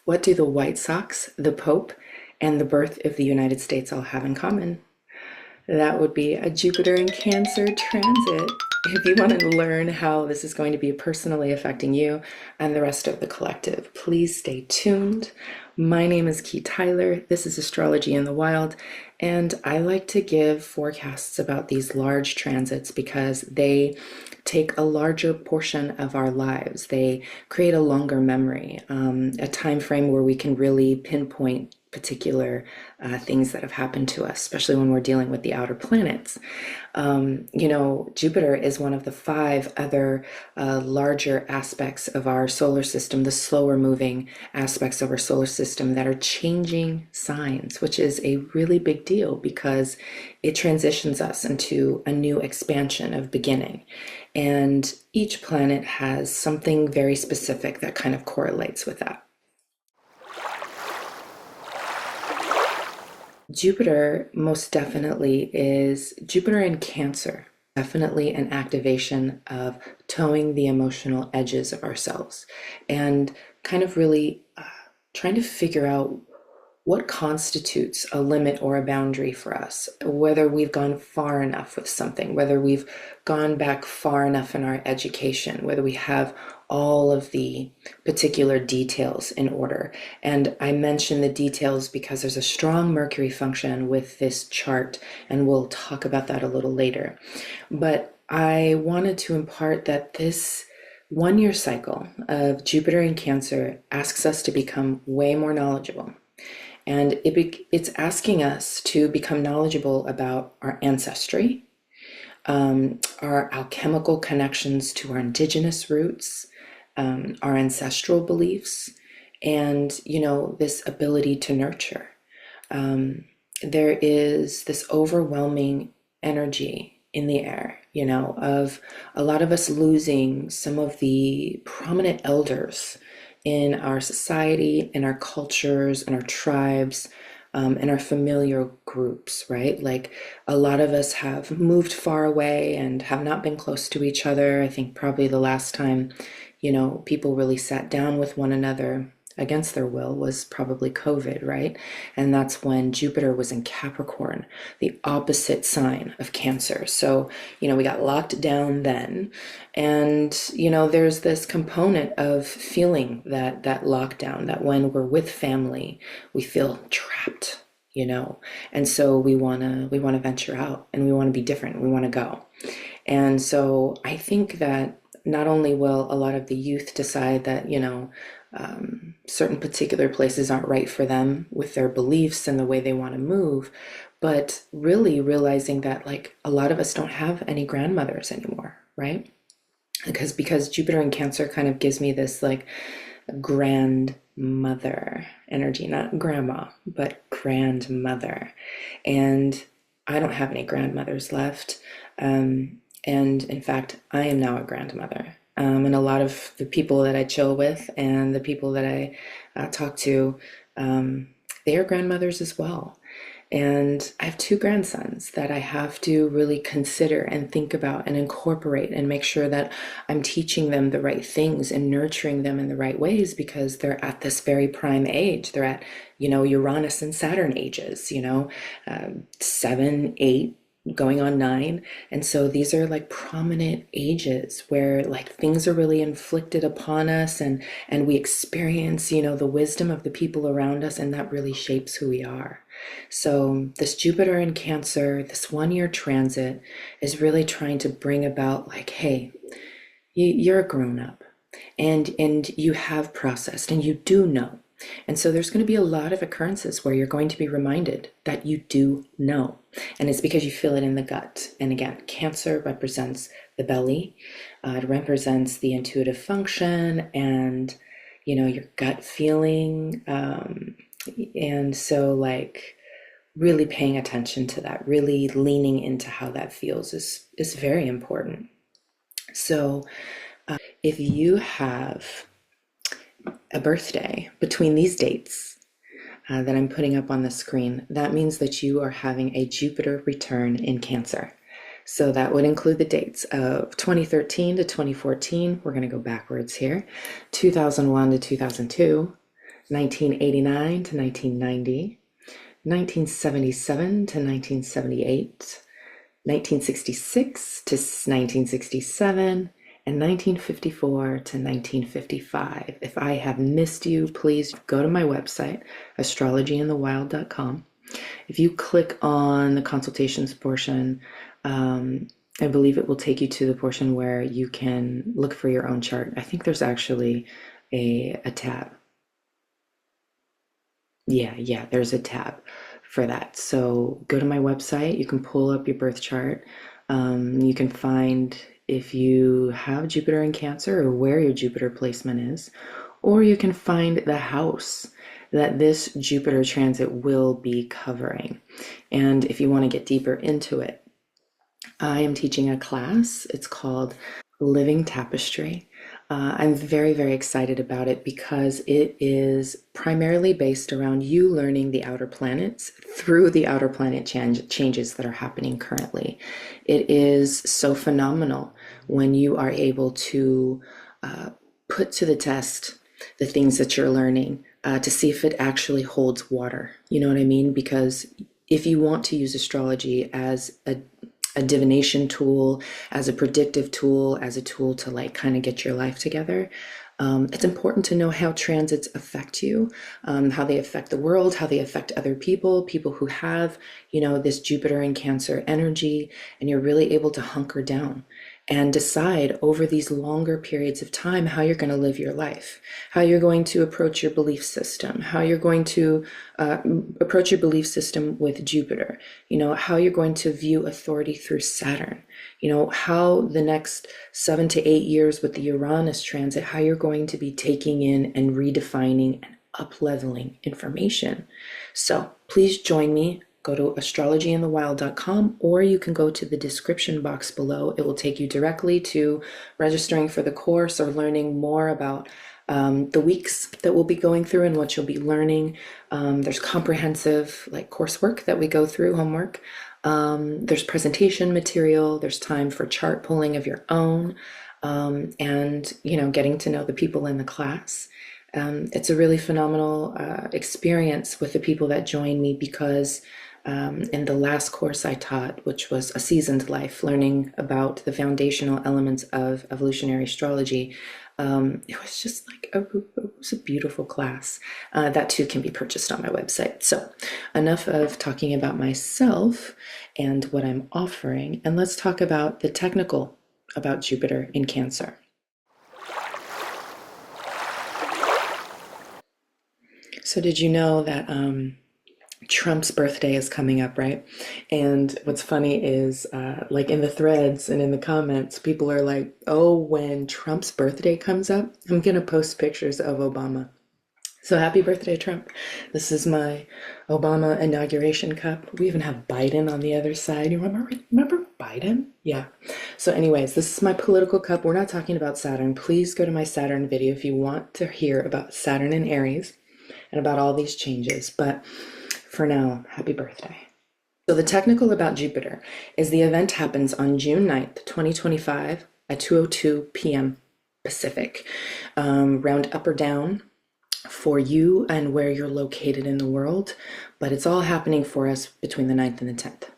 What do the White Sox, the Pope, and the birth of the United States all have in common? That would be a Jupiter in Cancer transit. If you want to learn how this is going to be personally affecting you and the rest of the collective, please stay tuned. My name is Key Tyler. This is Astrology in the Wild, and I like to give forecasts about these large transits because they take a larger portion of our lives. They create a longer memory, a time frame where we can really pinpoint particular things that have happened to us, especially when we're dealing with the outer planets. Jupiter is one of the five other larger aspects of our solar system, the slower moving aspects of our solar system that are changing signs, which is a really big deal because it transitions us into a new expansion of beginning. And each planet has something very specific that kind of correlates with that. Jupiter most definitely is Jupiter in Cancer, definitely an activation of towing the emotional edges of ourselves and kind of really trying to figure out what constitutes a limit or a boundary for us, whether we've gone far enough with something, whether we've gone back far enough in our education, whether we have all of the particular details in order. And I mention the details because there's a strong Mercury function with this chart, and we'll talk about that a little later. But I wanted to impart that this 1 year cycle of Jupiter in Cancer asks us to become way more knowledgeable. And it's asking us to become knowledgeable about our ancestry, our alchemical connections to our indigenous roots, our ancestral beliefs, and, this ability to nurture. There is this overwhelming energy in the air, of a lot of us losing some of the prominent elders in our society, in our cultures, in our tribes, in our familiar groups, right? Like a lot of us have moved far away and have not been close to each other. I think probably the last time, people really sat down with one another against their will was probably COVID, right? And that's when Jupiter was in Capricorn, the opposite sign of Cancer. So, we got locked down then. And, there's this component of feeling that lockdown, that when we're with family, we feel trapped, and so we want to venture out and we want to be different. We want to go. And so I think that not only will a lot of the youth decide that, certain particular places aren't right for them with their beliefs and the way they want to move, but really realizing that like a lot of us don't have any grandmothers anymore, right? Because Jupiter in Cancer kind of gives me this like grandmother energy, not grandma, but grandmother. And I don't have any grandmothers left. And in fact, I am now a grandmother. And a lot of the people that I chill with and the people that I talk to, they are grandmothers as well. And I have two grandsons that I have to really consider and think about and incorporate and make sure that I'm teaching them the right things and nurturing them in the right ways because they're at this very prime age. They're at, Uranus and Saturn ages, 7, 8, going on 9. And so these are like prominent ages where like things are really inflicted upon us and we experience, the wisdom of the people around us, and that really shapes who we are. So this Jupiter in Cancer, this 1 year transit is really trying to bring about like, hey, you're a grown up and you have processed and you do know. And so there's going to be a lot of occurrences where you're going to be reminded that you do know. And it's because you feel it in the gut. And again, Cancer represents the belly. It represents the intuitive function and, your gut feeling. And so like really paying attention to that, really leaning into how that feels is very important. So if you have a birthday between these dates that I'm putting up on the screen, that means that you are having a Jupiter return in Cancer. So that would include the dates of 2013 to 2014. We're going to go backwards here. 2001 to 2002, 1989 to 1990, 1977 to 1978, 1966 to 1967, and 1954 to 1955. If I have missed you, please go to my website, astrologyinthewild.com. If you click on the consultations portion, I believe it will take you to the portion where you can look for your own chart. I think there's actually a tab. Yeah, there's a tab for that. So go to my website. You can pull up your birth chart. You can find if you have Jupiter in Cancer or where your Jupiter placement is, or you can find the house that this Jupiter transit will be covering. And if you want to get deeper into it, I am teaching a class. It's called Living Tapestry. I'm very, very excited about it because it is primarily based around you learning the outer planets through the outer planet changes that are happening currently. It is so phenomenal when you are able to put to the test the things that you're learning to see if it actually holds water. You know what I mean? Because if you want to use astrology as a divination tool, as a predictive tool, as a tool to like kind of get your life together, it's important to know how transits affect you, how they affect the world, how they affect other people, people who have, this Jupiter and Cancer energy, and you're really able to hunker down and decide over these longer periods of time how you're going to live your life, how you're going to approach your belief system, how you're going to approach your belief system with Jupiter, how you're going to view authority through Saturn, how the next 7 to 8 years with the Uranus transit, how you're going to be taking in and redefining and up-leveling information. So please join me. Go to astrologyinthewild.com, or you can go to the description box below. It will take you directly to registering for the course or learning more about the weeks that we'll be going through and what you'll be learning. There's comprehensive coursework that we go through, homework. There's presentation material. There's time for chart pulling of your own, and getting to know the people in the class. It's a really phenomenal experience with the people that join me because in the last course I taught, which was A Seasoned Life, learning about the foundational elements of evolutionary astrology, it was just it was a beautiful class. That too can be purchased on my website. So enough of talking about myself and what I'm offering, and let's talk about the technical about Jupiter in Cancer. So did you know that Trump's birthday is coming up, right? And what's funny is, in the threads and in the comments, people are like, oh, when Trump's birthday comes up, I'm going to post pictures of Obama. So happy birthday, Trump. This is my Obama inauguration cup. We even have Biden on the other side. You remember Biden? Yeah. So anyways, this is my political cup. We're not talking about Saturn. Please go to my Saturn video if you want to hear about Saturn and Aries and about all these changes. But for now, happy birthday. So the technical about Jupiter is the event happens on June 9th, 2025 at 2:02 p.m. Pacific. Round up or down for you and where you're located in the world, but it's all happening for us between the 9th and the 10th.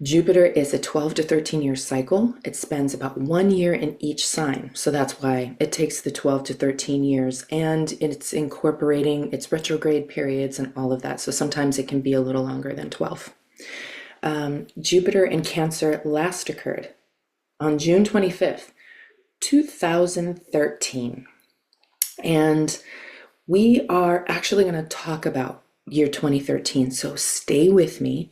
Jupiter is a 12 to 13 year cycle. It spends about 1 year in each sign. So that's why it takes the 12 to 13 years, and it's incorporating its retrograde periods and all of that. So sometimes it can be a little longer than 12. Jupiter in Cancer last occurred on June 25th, 2013. And we are actually going to talk about year 2013. So stay with me.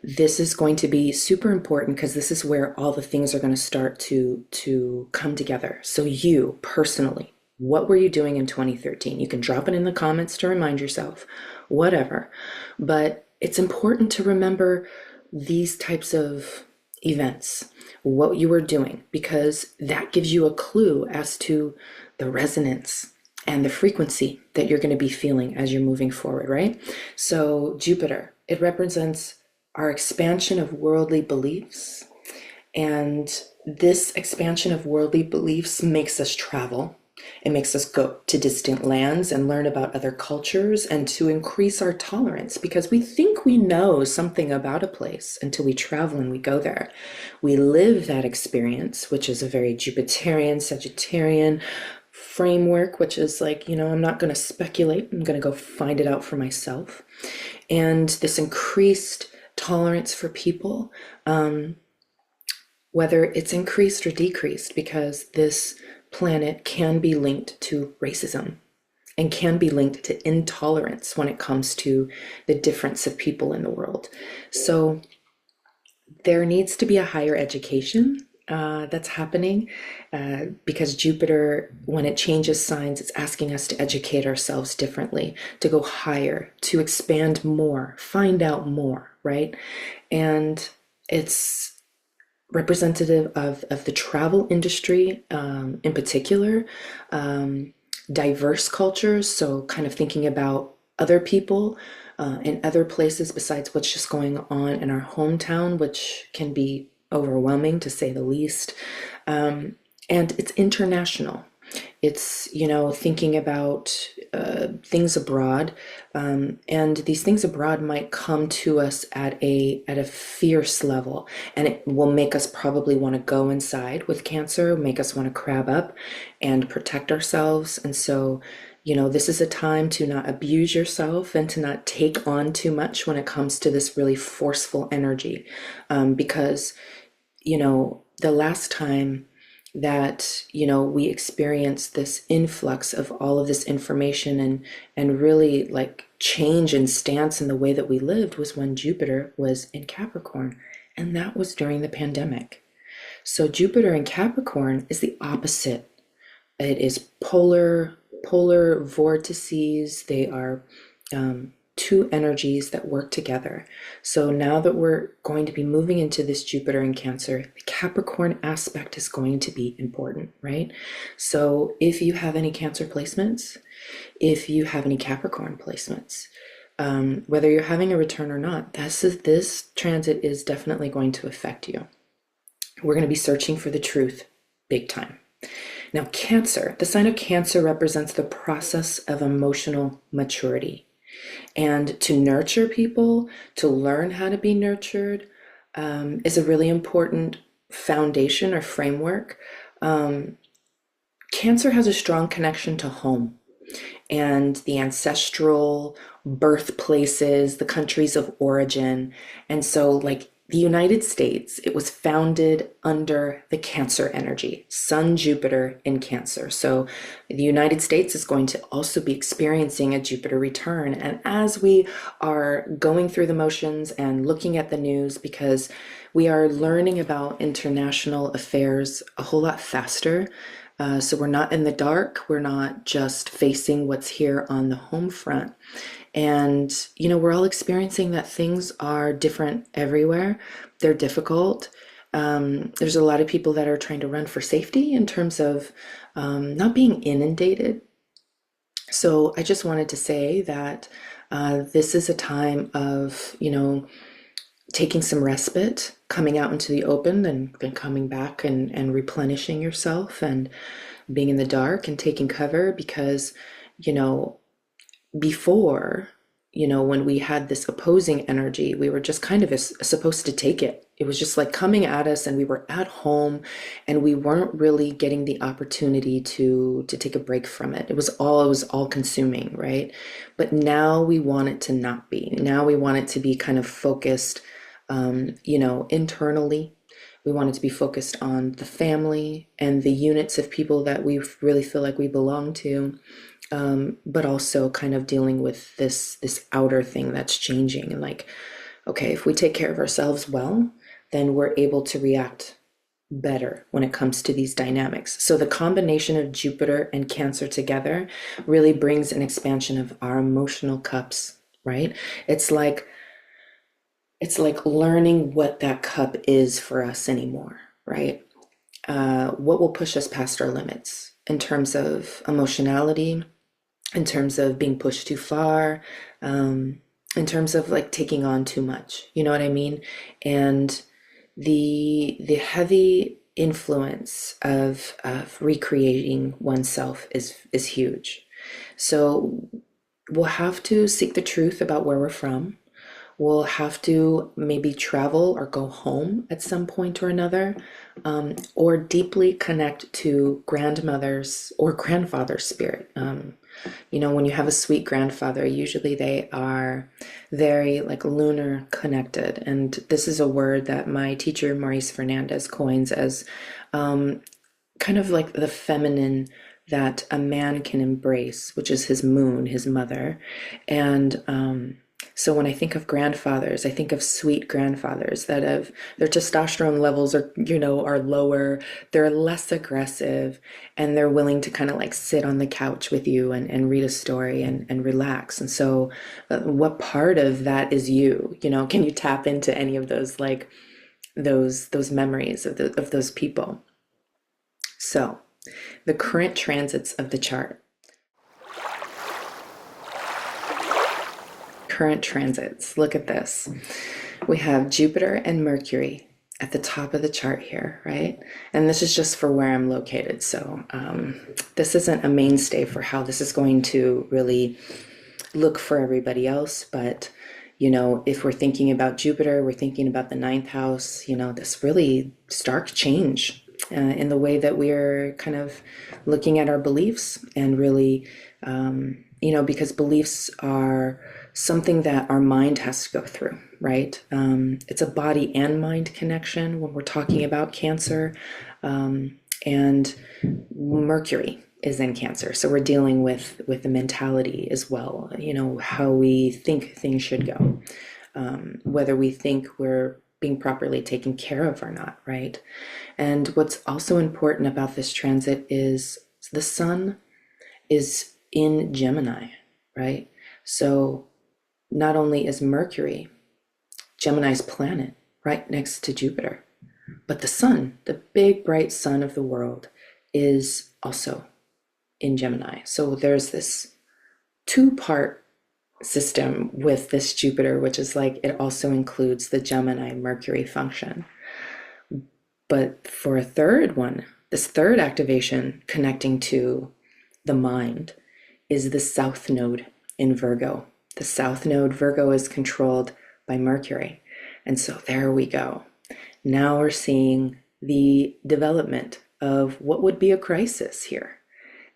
This is going to be super important because this is where all the things are going to start to come together. So you personally, what were you doing in 2013? You can drop it in the comments to remind yourself, whatever. But it's important to remember these types of events, what you were doing, because that gives you a clue as to the resonance and the frequency that you're going to be feeling as you're moving forward, right? So Jupiter, it represents our expansion of worldly beliefs. And this expansion of worldly beliefs makes us travel. It makes us go to distant lands and learn about other cultures and to increase our tolerance because we think we know something about a place until we travel and we go there. We live that experience, which is a very Jupiterian, Sagittarian framework, which is like, I'm not going to speculate. I'm going to go find it out for myself. And this increased tolerance for people, whether it's increased or decreased, because this planet can be linked to racism and can be linked to intolerance when it comes to the difference of people in the world. So there needs to be a higher education that's happening because Jupiter, when it changes signs, it's asking us to educate ourselves differently, to go higher, to expand more, find out more, right? And it's representative of the travel industry in particular, diverse cultures. So, kind of thinking about other people in other places besides what's just going on in our hometown, which can be overwhelming to say the least. And it's international. It's, thinking about things abroad, and these things abroad might come to us at a fierce level, and it will make us probably want to go inside with Cancer, make us want to crab up and protect ourselves. And so, this is a time to not abuse yourself and to not take on too much when it comes to this really forceful energy, because the last time that we experienced this influx of all of this information and really like change in stance in the way that we lived was when Jupiter was in Capricorn, and that was during the pandemic. So Jupiter in Capricorn is the opposite. It is polar vortices. They are two energies that work together. So now that we're going to be moving into this Jupiter in Cancer, the Capricorn aspect is going to be important, right? So if you have any Cancer placements, if you have any Capricorn placements, whether you're having a return or not, this transit is definitely going to affect you. We're going to be searching for the truth big time. Now, Cancer, the sign of Cancer represents the process of emotional maturity. And to nurture people, to learn how to be nurtured, is a really important foundation or framework. Cancer has a strong connection to home and the ancestral birthplaces, the countries of origin. And so, like the United States, it was founded under the Cancer energy, Sun, Jupiter in Cancer. So the United States is going to also be experiencing a Jupiter return. And as we are going through the motions and looking at the news, because we are learning about international affairs a whole lot faster. So we're not in the dark. We're not just facing what's here on the home front. And, we're all experiencing that things are different everywhere. They're difficult. There's a lot of people that are trying to run for safety in terms of not being inundated. So I just wanted to say that this is a time of, taking some respite, coming out into the open and then coming back and replenishing yourself and being in the dark and taking cover because, before, when we had this opposing energy, we were just kind of supposed to take it. It was just like coming at us and we were at home and we weren't really getting the opportunity to take a break from it. It was all consuming, right? But now we want it to not be. Now we want it to be kind of focused, internally. We want it to be focused on the family and the units of people that we really feel like we belong to. But also kind of dealing with this outer thing that's changing and like, okay, if we take care of ourselves well, then we're able to react better when it comes to these dynamics. So the combination of Jupiter and Cancer together really brings an expansion of our emotional cups, right? It's like learning what that cup is for us anymore, right? What will push us past our limits in terms of emotionality, in terms of being pushed too far, in terms of like taking on too much, you know what I mean? And the heavy influence of recreating oneself is huge. So we'll have to seek the truth about where we're from. We'll have to maybe travel or go home at some point or another, or deeply connect to grandmother's or grandfather's spirit. When you have a sweet grandfather, usually they are very like lunar connected. And this is a word that my teacher, Maurice Fernandez, coins as kind of like the feminine that a man can embrace, which is his moon, his mother. And so when I think of grandfathers, I think of sweet grandfathers that have their testosterone levels are lower, they're less aggressive, and they're willing to kind of like sit on the couch with you and read a story and relax. And so what part of that is you? Can you tap into any of those like those memories of those people? So the current transits of the chart. Current transits. Look at this. We have Jupiter and Mercury at the top of the chart here, right? And this is just for where I'm located. So this isn't a mainstay for how this is going to really look for everybody else. But, if we're thinking about Jupiter, we're thinking about the ninth house, this really stark change in the way that we're kind of looking at our beliefs and really, because beliefs are something that our mind has to go through, right? It's a body and mind connection when we're talking about Cancer. And Mercury is in Cancer. So we're dealing with the mentality as well, how we think things should go, whether we think we're being properly taken care of or not, right? And what's also important about this transit is the sun is in Gemini, right? So not only is Mercury Gemini's planet right next to Jupiter, but the sun, the big bright sun of the world, is also in Gemini. So there's this two-part system with this Jupiter, which is like it also includes the Gemini Mercury function. But for a third one, this third activation connecting to the mind is the South Node in Virgo. The South Node Virgo is controlled by Mercury. And so there we go. Now we're seeing the development of what would be a crisis here.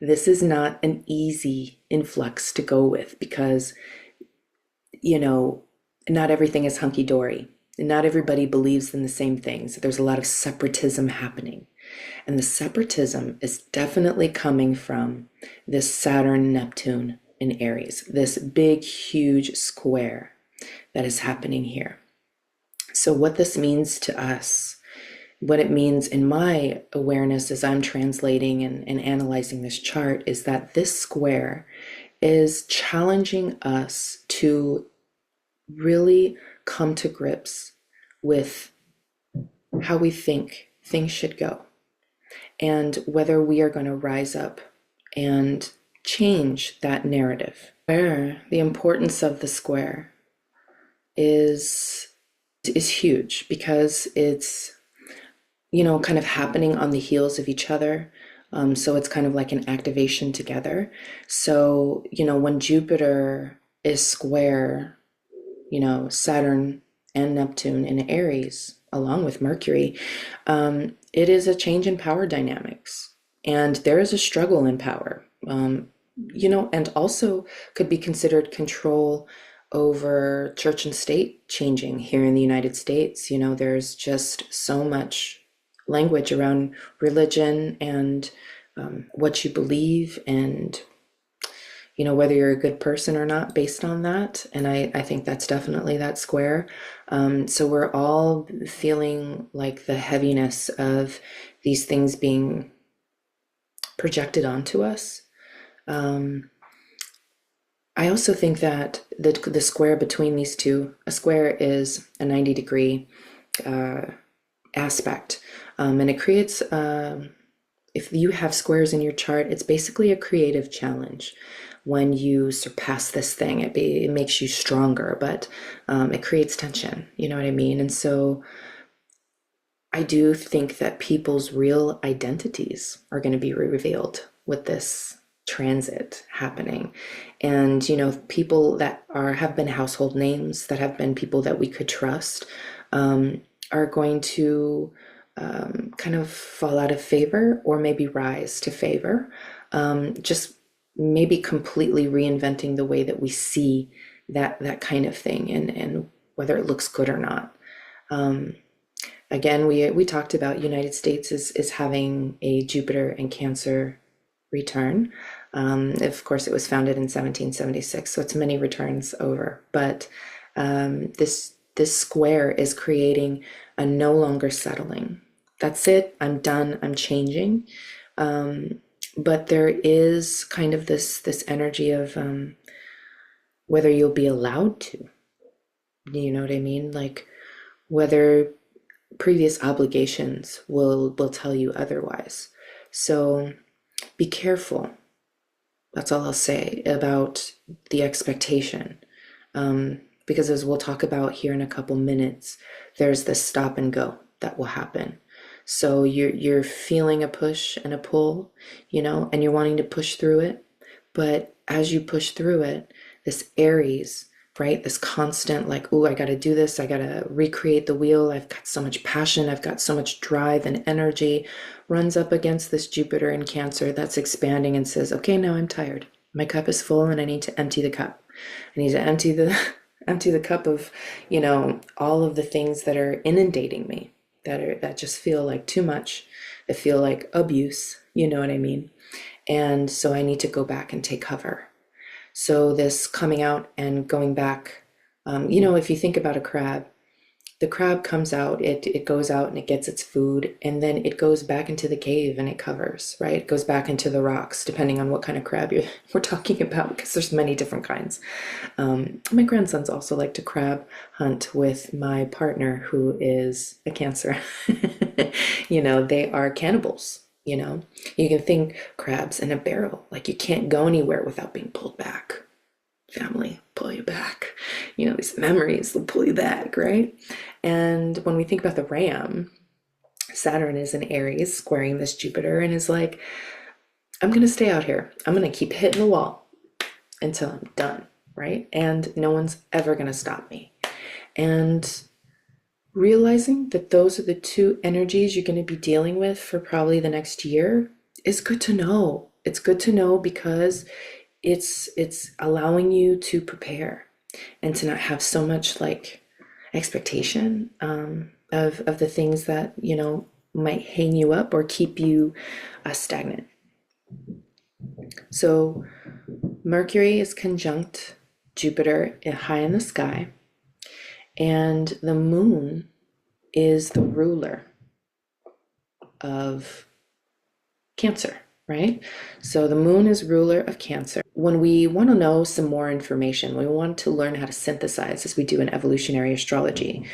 This is not an easy influx to go with because, not everything is hunky-dory. Not everybody believes in the same things. There's a lot of separatism happening. And the separatism is definitely coming from this Saturn-Neptune in Aries, this big, huge square that is happening here. So what this means to us, what it means in my awareness as I'm translating and analyzing this chart, is that this square is challenging us to really come to grips with how we think things should go and whether we are going to rise up and change that narrative. Where the importance of the square is huge because it's kind of happening on the heels of each other. So it's kind of like an activation together. So when Jupiter is square Saturn and Neptune in Aries along with Mercury, it is a change in power dynamics, and there is a struggle in power, and also could be considered control over church and state changing here in the United States. There's just so much language around religion and what you believe and whether you're a good person or not based on that. And I think that's definitely that square. So we're all feeling like the heaviness of these things being projected onto us. I also think that the square between these two, a square is a 90-degree aspect. And it creates, if you have squares in your chart, it's basically a creative challenge. When you surpass this thing, it makes you stronger, but it creates tension, you know what I mean? And so I do think that people's real identities are going to be revealed with this transit happening. And, people that have been household names, that have been people that we could trust, are going to kind of fall out of favor or maybe rise to favor. Just maybe completely reinventing the way that we see that kind of thing, and whether it looks good or not. Again, we talked about United States is having a Jupiter and Cancer return. Of course, it was founded in 1776, so it's many returns over. But this square is creating a no longer settling. That's it. I'm done. I'm changing. But there is kind of this energy of whether you'll be allowed to. You know what I mean? Like whether previous obligations will tell you otherwise. So be careful. That's all I'll say about the expectation. Because as we'll talk about here in a couple minutes, there's this stop and go that will happen. So you're feeling a push and a pull, and you're wanting to push through it. But as you push through it, this Aries, right? This constant, like, oh, I got to do this. I got to recreate the wheel. I've got so much passion. I've got so much drive and energy, runs up against this Jupiter in Cancer that's expanding and says, okay, now I'm tired. My cup is full and I need to empty the cup. I need to empty the empty the cup of, all of the things that are inundating me, that just feel like too much, that feel like abuse, you know what I mean? And so I need to go back and take cover. So this coming out and going back, if you think about a crab, the crab comes out, it goes out and it gets its food, and then it goes back into the cave and it covers, right? It goes back into the rocks, depending on what kind of crab we're talking about, because there's many different kinds. My grandsons also like to crab hunt with my partner, who is a Cancer. They are cannibals. You can think crabs in a barrel, like you can't go anywhere without being pulled back. Family pull you back. These memories will pull you back, right? And when we think about the ram, Saturn is in Aries, squaring this Jupiter, and is like, I'm going to stay out here. I'm going to keep hitting the wall until I'm done, right? And no one's ever going to stop me. And realizing that those are the two energies you're going to be dealing with for probably the next year is good to know. It's good to know because it's allowing you to prepare and to not have so much like expectation of the things that might hang you up or keep you stagnant. So Mercury is conjunct Jupiter high in the sky, and the moon is the ruler of Cancer, right? So the moon is ruler of Cancer. When we want to know some more information, we want to learn how to synthesize, as we do in evolutionary astrology.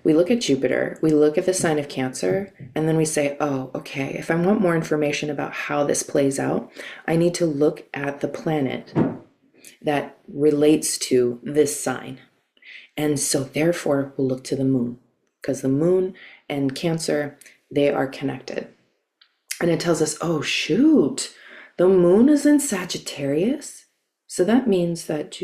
We look at Jupiter, we look at the sign of Cancer, and then we say, oh, okay, if I want more information about how this plays out, I need to look at the planet that relates to this sign. And so therefore, we'll look to the moon, because the moon and Cancer, they are connected. And it tells us, oh, shoot, the moon is in Sagittarius. So that means that,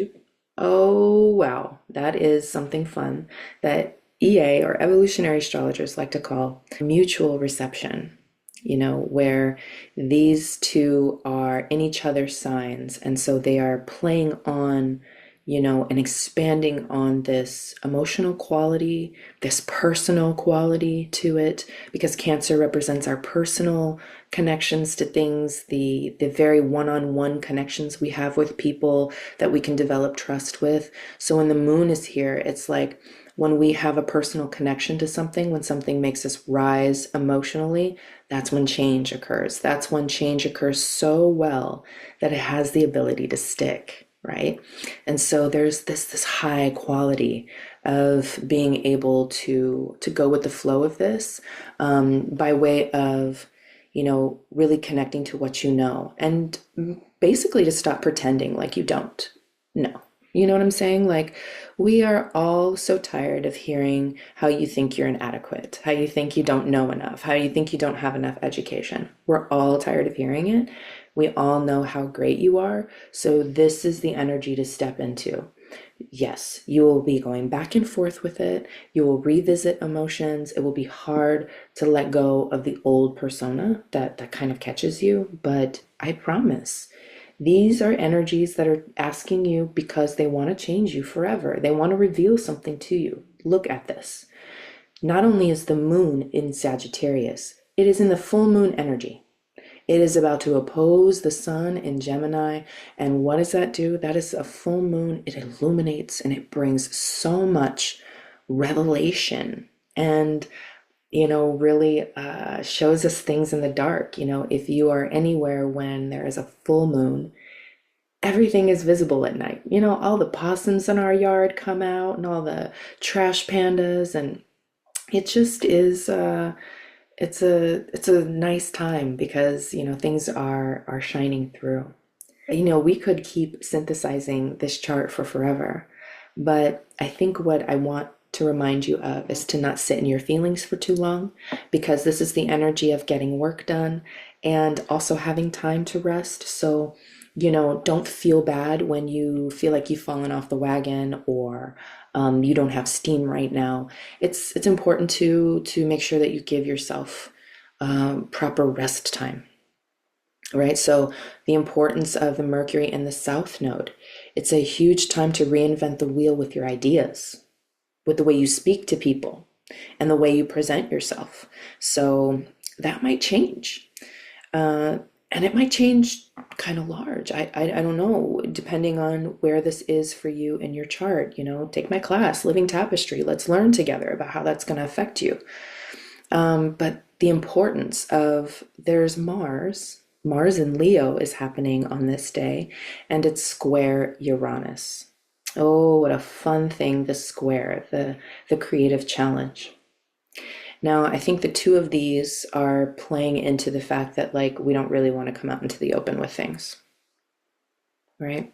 oh, wow, that is something fun that EA, or evolutionary astrologers, like to call mutual reception, where these two are in each other's signs. And so they are playing on, and expanding on this emotional quality, this personal quality to it, because Cancer represents our personal connections to things, the very one-on-one connections we have with people that we can develop trust with. So when the moon is here, it's like when we have a personal connection to something, when something makes us rise emotionally, that's when change occurs. That's when change occurs so well that it has the ability to stick. Right? And so there's this high quality of being able to go with the flow of this, by way of, really connecting to what you know, and basically to stop pretending like you don't know. You know what I'm saying? Like, we are all so tired of hearing how you think you're inadequate, how you think you don't know enough, how you think you don't have enough education. We're all tired of hearing it. We all know how great you are. So, this is the energy to step into. Yes, you will be going back and forth with it. You will revisit emotions. It will be hard to let go of the old persona that kind of catches you, but I promise. These are energies that are asking you because they want to change you forever. They want to reveal something to you. Look at this. Not only is the moon in Sagittarius, it is in the full moon energy. It is about to oppose the sun in Gemini. And what does that do? That is a full moon. It illuminates and it brings so much revelation and, really shows us things in the dark. If you are anywhere when there is a full moon, everything is visible at night. All the possums in our yard come out and all the trash pandas, and it just is it's a nice time because things are shining through. We could keep synthesizing this chart for forever, but I think what I want to remind you of is to not sit in your feelings for too long, because this is the energy of getting work done and also having time to rest. So, don't feel bad when you feel like you've fallen off the wagon, or you don't have steam right now. It's important to make sure that you give yourself proper rest time. Right? So, the importance of the Mercury in the South Node. It's a huge time to reinvent the wheel with your ideas, with the way you speak to people, and the way you present yourself. So, that might change. And it might change kind of large. I don't know, depending on where this is for you in your chart. Take my class, Living Tapestry. Let's learn together about how that's going to affect you. But the importance of there's Mars. Mars in Leo is happening on this day, and it's square Uranus. Oh, what a fun thing, the square, the creative challenge. Now, I think the two of these are playing into the fact that, like, we don't really want to come out into the open with things, right?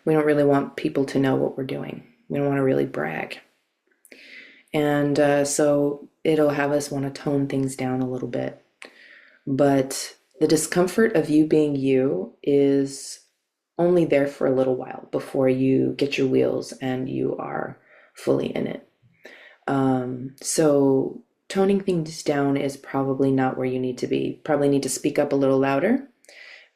We don't really want people to know what we're doing. We don't want to really brag. And so it'll have us want to tone things down a little bit. But the discomfort of you being you is only there for a little while before you get your wheels and you are fully in it. So toning things down is probably not where you need to be. Probably need to speak up a little louder.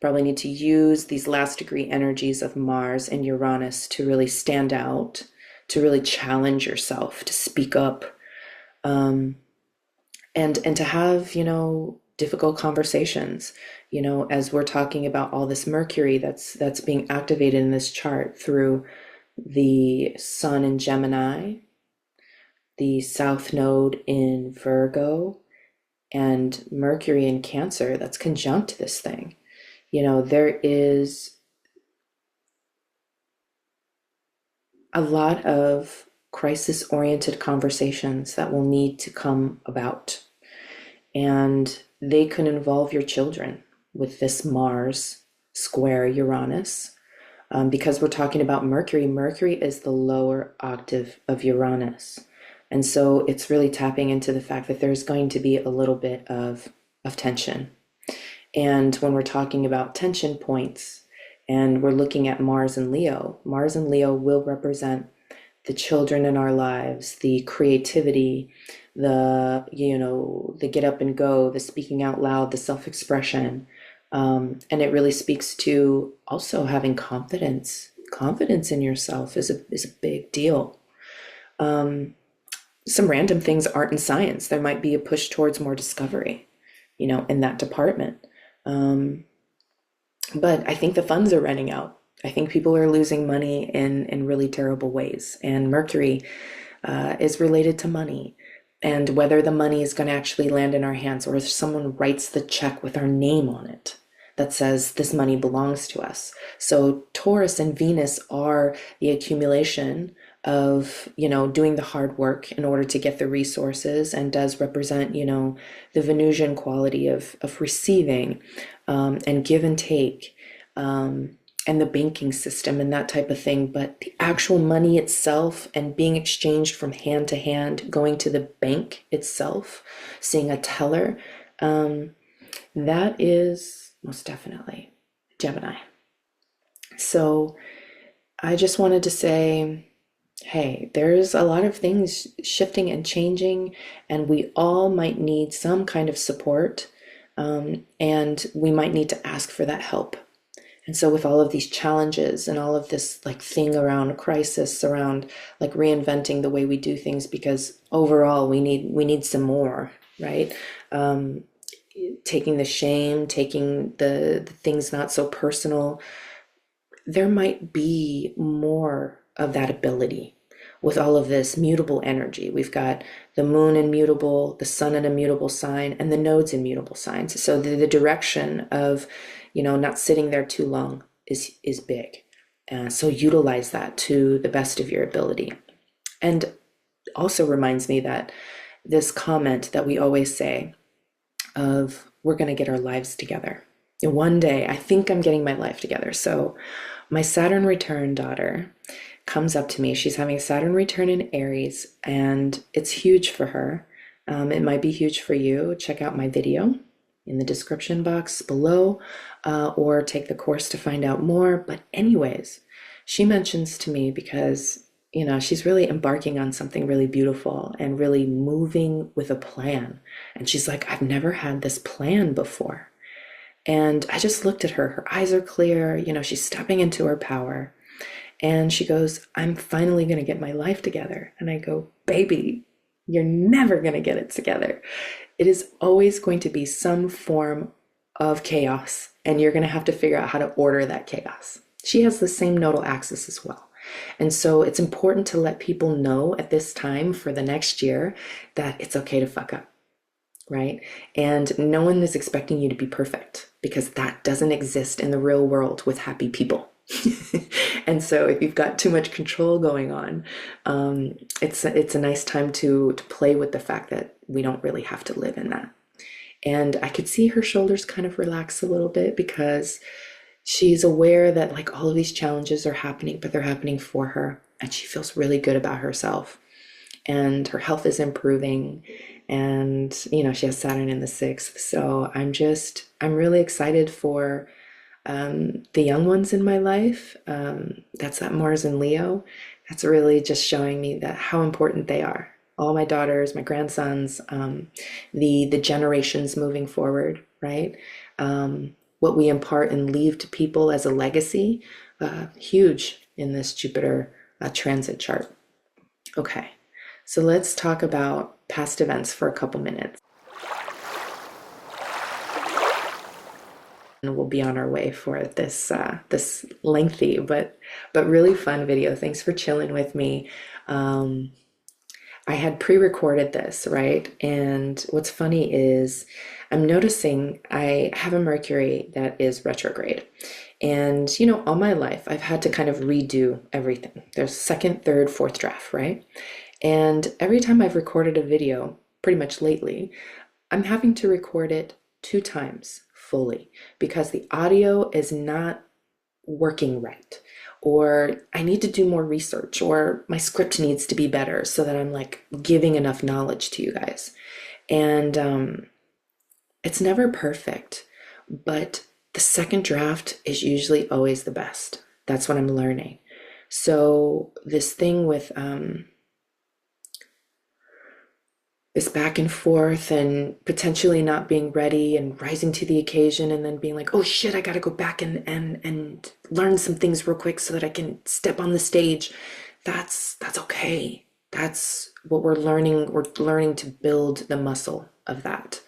Probably need to use these last degree energies of Mars and Uranus to really stand out, to really challenge yourself, to speak up, and to have, difficult conversations, as we're talking about all this Mercury that's being activated in this chart through the Sun in Gemini, the South Node in Virgo, and Mercury in Cancer that's conjunct this thing. There is a lot of crisis-oriented conversations that will need to come about. And they could involve your children with this Mars square Uranus. Because we're talking about Mercury. Mercury is the lower octave of Uranus. And so it's really tapping into the fact that there's going to be a little bit of tension. And when we're talking about tension points and we're looking at Mars and Leo will represent the children in our lives, the creativity, the get up and go, the speaking out loud, the self-expression. And it really speaks to also having confidence. Confidence in yourself is a big deal. Some random things, art and science. There might be a push towards more discovery, in that department. But I think the funds are running out. I think people are losing money in really terrible ways. And Mercury is related to money. And whether the money is going to actually land in our hands, or if someone writes the check with our name on it that says this money belongs to us. So Taurus and Venus are the accumulation of, doing the hard work in order to get the resources, and does represent, the Venusian quality of receiving, and give and take. and the banking system and that type of thing, but the actual money itself and being exchanged from hand to hand, going to the bank itself, seeing a teller, that is most definitely Gemini. So I just wanted to say, hey, there's a lot of things shifting and changing, and we all might need some kind of support, and we might need to ask for that help. And so with all of these challenges and all of this like thing around crisis, around like reinventing the way we do things, because overall we need some more, right? Taking the shame, taking the things not so personal, there might be more of that ability with all of this mutable energy. We've got the moon in mutable, the sun in a mutable sign, and the nodes in mutable signs. So the direction of, not sitting there too long is big. So utilize that to the best of your ability. And also reminds me that this comment that we always say of we're going to get our lives together. And one day, I think I'm getting my life together. So my Saturn return daughter comes up to me. She's having a Saturn return in Aries, and it's huge for her. It might be huge for you. Check out my video in the description box below, or take the course to find out more. But anyways, she mentions to me because, she's really embarking on something really beautiful and really moving with a plan. And she's like, I've never had this plan before. And I just looked at her. Her eyes are clear. She's stepping into her power. And she goes, I'm finally going to get my life together. And I go, baby, you're never going to get it together. It is always going to be some form of chaos. And you're going to have to figure out how to order that chaos. She has the same nodal axis as well. And so it's important to let people know at this time for the next year that it's okay to fuck up. Right? And no one is expecting you to be perfect, because that doesn't exist in the real world with happy people. And so if you've got too much control going on, it's a nice time to play with the fact that we don't really have to live in that. And I could see her shoulders kind of relax a little bit, because she's aware that like all of these challenges are happening, but they're happening for her. And she feels really good about herself. And her health is improving. And, she has Saturn in the 6th. So I'm really excited for the young ones in my life. That's that Mars and Leo. That's really just showing me that how important they are. All my daughters, my grandsons, the generations moving forward, right? What we impart and leave to people as a legacy, huge in this Jupiter transit chart. Okay. So let's talk about past events for a couple minutes. And we'll be on our way for this lengthy but really fun video. Thanks for chilling with me. I had pre-recorded this, right? And what's funny is I'm noticing I have a Mercury that is retrograde. And, all my life I've had to kind of redo everything. There's second, third, fourth draft, right? And every time I've recorded a video, pretty much lately, I'm having to record it 2 times fully because the audio is not working right, or I need to do more research, or my script needs to be better so that I'm like giving enough knowledge to you guys. And it's never perfect, but the second draft is usually always the best. That's what I'm learning. So this thing with this back and forth and potentially not being ready and rising to the occasion, and then being like, oh shit, I gotta go back and learn some things real quick so that I can step on the stage. That's okay. That's what we're learning. We're learning to build the muscle of that.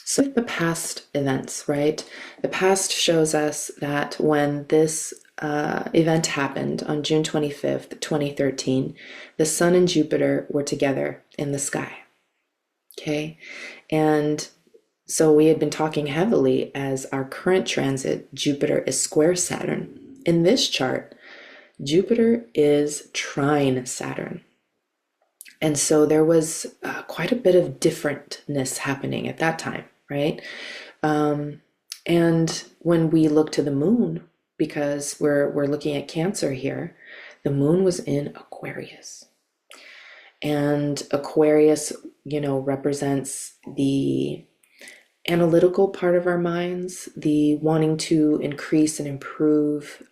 So the past events, right? The past shows us that when this event happened on June 25th, 2013, the sun and Jupiter were together in the sky. Okay. And so we had been talking heavily as our current transit, Jupiter is square Saturn. In this chart, Jupiter is trine Saturn. And so there was quite a bit of differentness happening at that time, right? And when we look to the moon, because we're looking at Cancer here, the moon was in Aquarius. And Aquarius, represents the analytical part of our minds, the wanting to increase and improve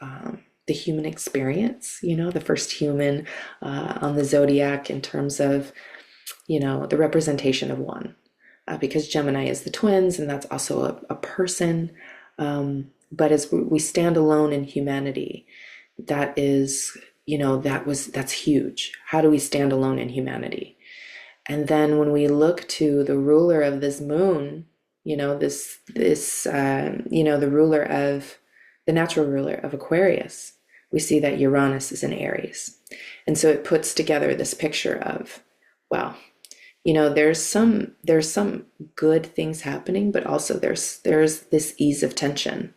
the human experience, the first human on the zodiac in terms of, the representation of one. Because Gemini is the twins, and that's also a person. But as we stand alone in humanity, that is, that's huge. How do we stand alone in humanity? And then when we look to the ruler of this moon, the ruler of the natural ruler of Aquarius, we see that Uranus is in Aries. And so it puts together this picture of, wow, there's some good things happening, but also there's this ease of tension.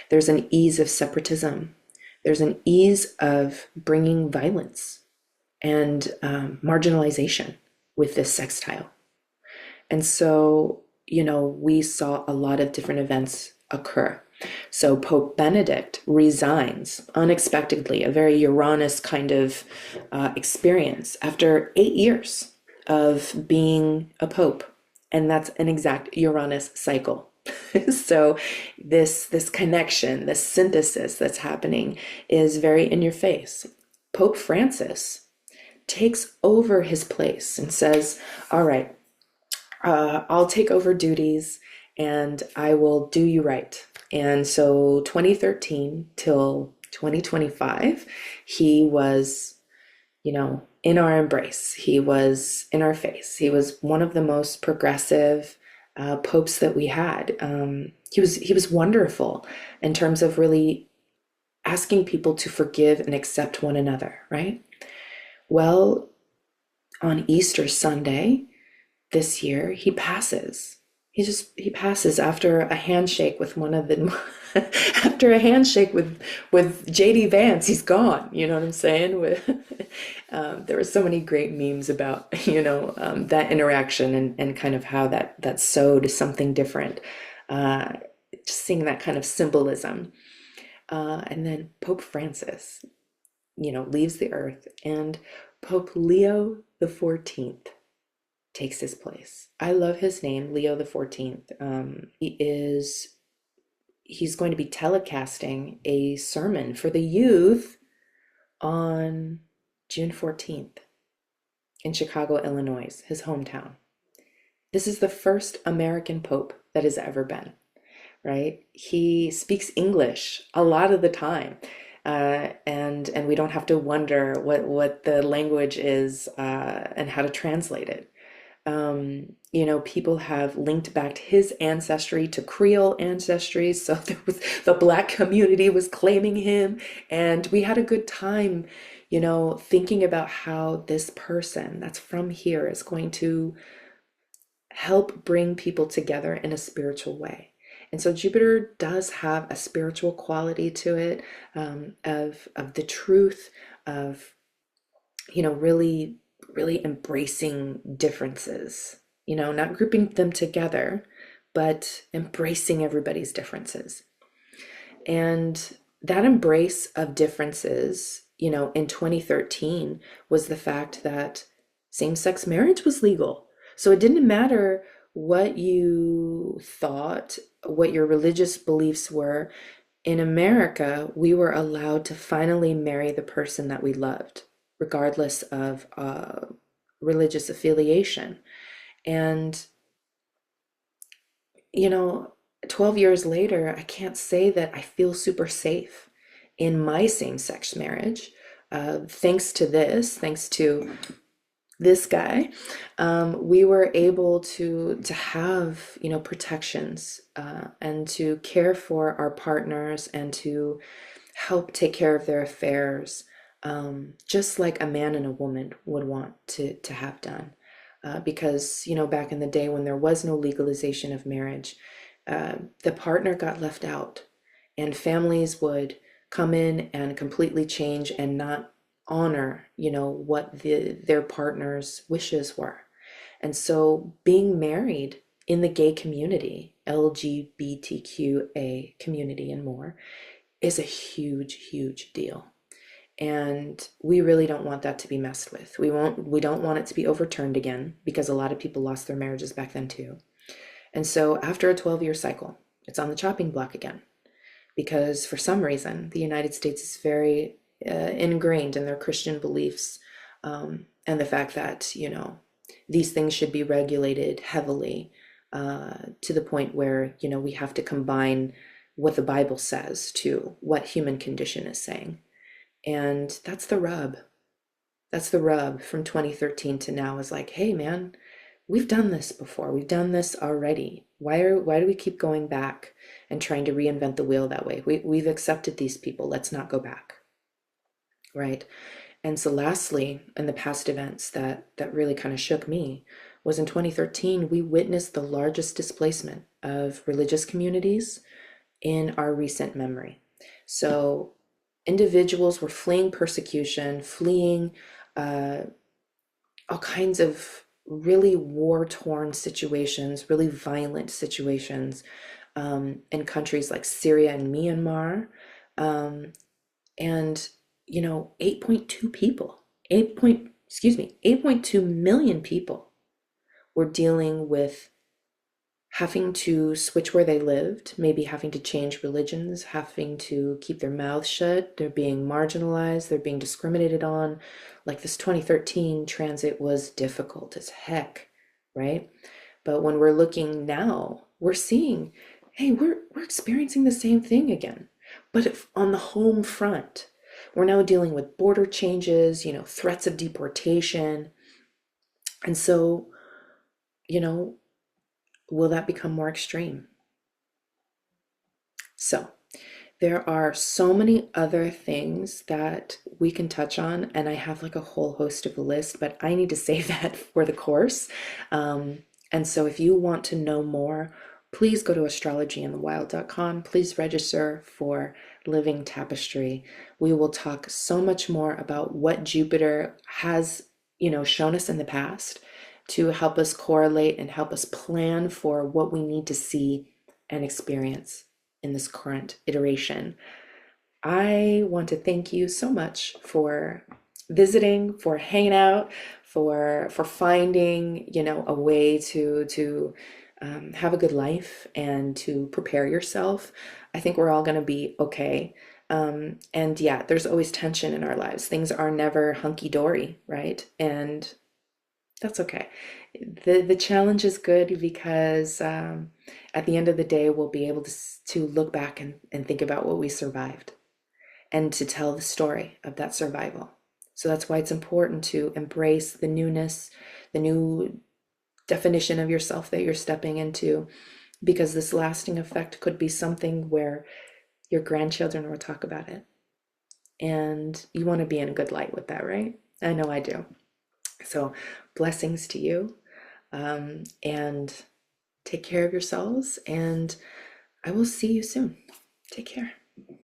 There's an ease of separatism. There's an ease of bringing violence and marginalization with this sextile. And so, we saw a lot of different events occur. So Pope Benedict resigns unexpectedly, a very Uranus kind of experience after 8 years of being a pope. And that's an exact Uranus cycle. So this connection, this synthesis that's happening is very in your face. Pope Francis takes over his place and says, all right, I'll take over duties and I will do you right. And so 2013 till 2025, he was, in our embrace. He was in our face. He was one of the most progressive popes that we had. He was wonderful in terms of really asking people to forgive and accept one another, right? Well, on Easter Sunday this year, he passes. He passes after a handshake with one of the after a handshake with JD Vance. He's gone. You know what I'm saying? There were so many great memes about that interaction and kind of how that sowed something different. Just seeing that kind of symbolism. And then Pope Francis, leaves the earth, and Pope Leo the 14th takes his place. I love his name, Leo the 14th. He's going to be telecasting a sermon for the youth on June 14th in Chicago, Illinois, his hometown. This is the first American pope that has ever been, right? He speaks English a lot of the time. And we don't have to wonder what the language is and how to translate it. People have linked back to his ancestry to Creole ancestry. So the Black community was claiming him, and we had a good time, thinking about how this person that's from here is going to help bring people together in a spiritual way. And so Jupiter does have a spiritual quality to it, of the truth of, really, really embracing differences, not grouping them together, but embracing everybody's differences. And that embrace of differences, in 2013 was the fact that same-sex marriage was legal. So it didn't matter what you thought, what your religious beliefs were. In America, we were allowed to finally marry the person that we loved, regardless of religious affiliation. And, 12 years later, I can't say that I feel super safe in my same-sex marriage. Thanks to this guy, we were able to have, protections, and to care for our partners and to help take care of their affairs, just like a man and a woman would want to have done. Because, back in the day when there was no legalization of marriage, the partner got left out, and families would come in and completely change and not honor, what their partner's wishes were. And so being married in the gay community, LGBTQA community and more, is a huge, huge deal. And we really don't want that to be messed with. We don't want it to be overturned again, because a lot of people lost their marriages back then too. And so after a 12-year cycle, it's on the chopping block again, because for some reason the United States is very ingrained in their Christian beliefs, and the fact that, these things should be regulated heavily, to the point where, we have to combine what the Bible says to what human condition is saying. And that's the rub. That's the rub from 2013 to now, is like, hey man, we've done this before. We've done this already. Why do we keep going back and trying to reinvent the wheel that way? We've accepted these people. Let's not go back. Right? And so lastly, in the past events that really kind of shook me, was in 2013, we witnessed the largest displacement of religious communities in our recent memory. So individuals were fleeing persecution, fleeing all kinds of really war-torn situations, really violent situations, in countries like Syria and Myanmar. And 8.2 people, 8.2 million people were dealing with having to switch where they lived, maybe having to change religions, having to keep their mouths shut. They're being marginalized, they're being discriminated on. Like, this 2013 transit was difficult as heck, right? But when we're looking now, we're seeing, hey, we're experiencing the same thing again, but if on the home front. We're now dealing with border changes, threats of deportation. And so, will that become more extreme? So there are so many other things that we can touch on, and I have like a whole host of a list, but I need to save that for the course. And so if you want to know more, please go to astrologyinthewild.com. Please register for Living Tapestry. We will talk so much more about what Jupiter has, shown us in the past, to help us correlate and help us plan for what we need to see and experience in this current iteration. I want to thank you so much for visiting, for hanging out, for finding, a way to have a good life and to prepare yourself. I think we're all going to be okay. And yeah, there's always tension in our lives. Things are never hunky dory, right? And that's okay. The challenge is good, because at the end of the day, we'll be able to look back and think about what we survived, and to tell the story of that survival. So that's why it's important to embrace the newness, the new definition of yourself that you're stepping into, because this lasting effect could be something where your grandchildren will talk about it. And you want to be in a good light with that, right? I know I do. So blessings to you, and take care of yourselves, and I will see you soon. Take care.